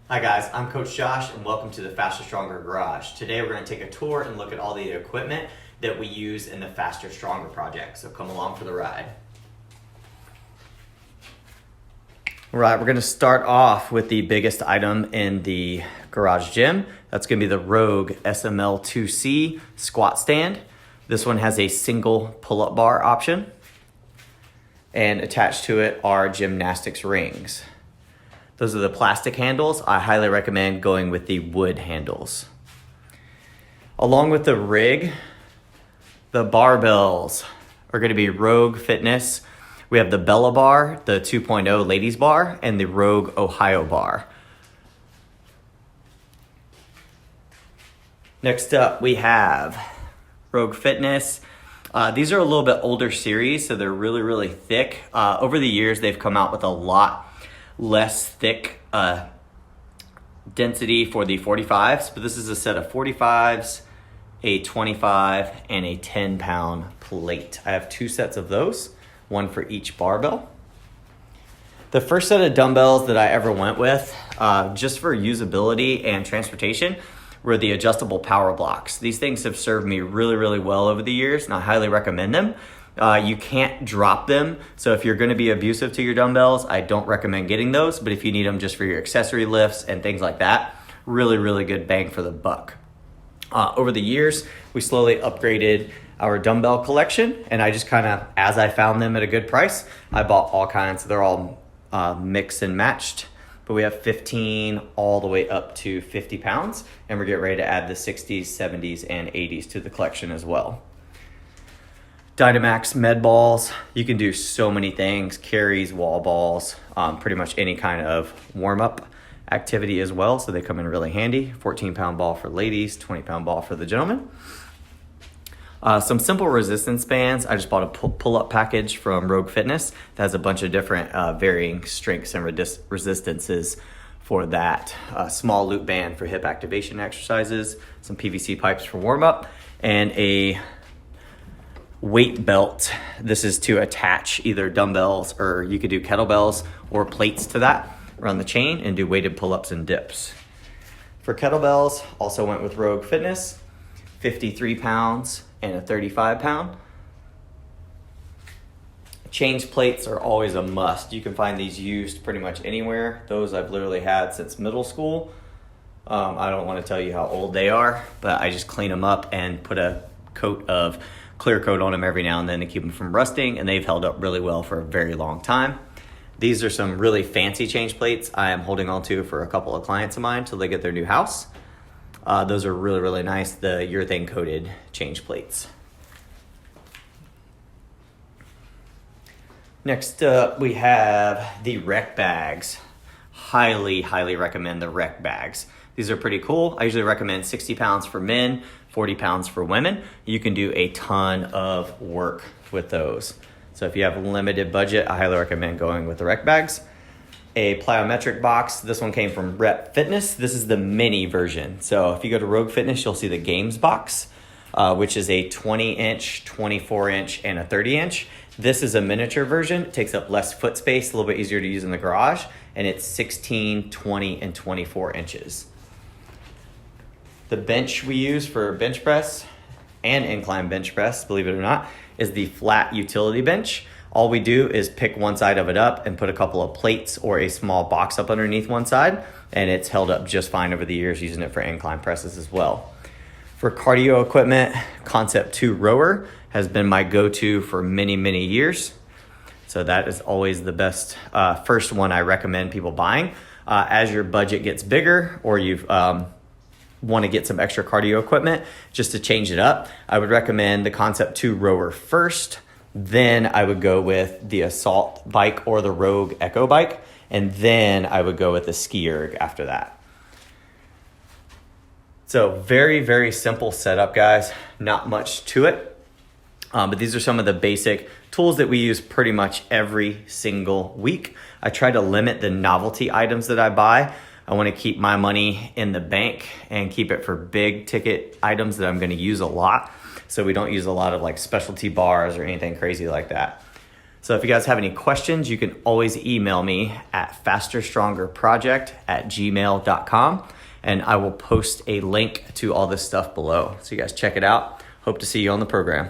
Hi guys, I'm Coach Josh and welcome to the Faster Stronger Garage. Today we're going to take a tour and look at all the equipment that we use in the Faster Stronger project. So come along for the ride. All right, we're going to start off with the biggest item in the garage gym. That's going to be the Rogue SML2C squat stand. This one has a single pull-up bar option, and attached to it are gymnastics rings. Those are the plastic handles. I highly recommend going with the wood handles. Along with the rig, the barbells are going to be Rogue Fitness. We have the Bella bar, the 2.0 ladies bar, and the Rogue Ohio bar. Next up, we have Rogue Fitness. These are a little bit older series, so they're really, really thick. Over the years, they've come out with a lot less thick density for the 45s, but this is a set of 45s, a 25, and a 10-pound plate. I have two sets of those, one for each barbell. The first set of dumbbells that I ever went with, just for usability and transportation, were the adjustable power blocks. These things have served me really, really well over the years, and I highly recommend them. You can't drop them, so if you're going to be abusive to your dumbbells, I don't recommend getting those, but if you need them just for your accessory lifts and things like that, really, really good bang for the buck. Over the years, we slowly upgraded our dumbbell collection, and I just kind of, as I found them at a good price, I bought all kinds. They're all mixed and matched, but we have 15 all the way up to 50 pounds, and we're getting ready to add the 60s, 70s, and 80s to the collection as well. Dynamax med balls, you can do so many things, carries, wall balls, pretty much any kind of warm-up activity as well, so they come in really handy. 14-pound ball for ladies, 20-pound ball for the gentlemen. Some simple resistance bands. I just bought a pull-up package from Rogue Fitness that has a bunch of different varying strengths and resistances for that. A small loop band for hip activation exercises, some PVC pipes for warm-up, and a weight belt. This is to attach either dumbbells, or you could do kettlebells or plates to that, run the chain and do weighted pull-ups and dips. For kettlebells, also went with Rogue Fitness, 53 pounds and a 35 pound. Change plates are always a must. You can find these used pretty much anywhere. Those I've literally had since middle school. I don't want to tell you how old they are, but I just clean them up and put a coat of clear coat on them every now and then to keep them from rusting, and they've held up really well for a very long time. These are some really fancy change plates I am holding on to for a couple of clients of mine till they get their new house. Those are really, really nice, the urethane coated change plates. Next up, we have the rec bags. Highly, highly recommend the rec bags. These are pretty cool. I usually recommend 60 pounds for men, 40 pounds for women. You can do a ton of work with those. So if you have a limited budget, I highly recommend going with the rec bags. A plyometric box. This one came from Rep Fitness. This is the mini version. So if you go to Rogue Fitness, you'll see the games box, which is a 20-inch, 24-inch, and a 30-inch. This is a miniature version. It takes up less foot space, a little bit easier to use in the garage, and it's 16, 20, and 24 inches. The bench we use for bench press and incline bench press, believe it or not, is the flat utility bench. All we do is pick one side of it up and put a couple of plates or a small box up underneath one side, and it's held up just fine over the years, using it for incline presses as well. For cardio equipment, Concept 2 rower has been my go-to for many, many years. So that is always the best first one I recommend people buying. As your budget gets bigger, or you've want to get some extra cardio equipment just to change it up, I would recommend the Concept 2 rower first. Then I would go with the Assault bike or the Rogue Echo bike, and then I would go with the Ski Erg after that. So very, very simple setup, guys. Not much to it, but these are some of the basic tools that we use pretty much every single week. I try to limit the novelty items that I buy. I want to keep my money in the bank and keep it for big ticket items that I'm going to use a lot. So we don't use a lot of like specialty bars or anything crazy like that. So if you guys have any questions, you can always email me at fasterstrongerproject@gmail.com, and I will post a link to all this stuff below. So you guys check it out. Hope to see you on the program.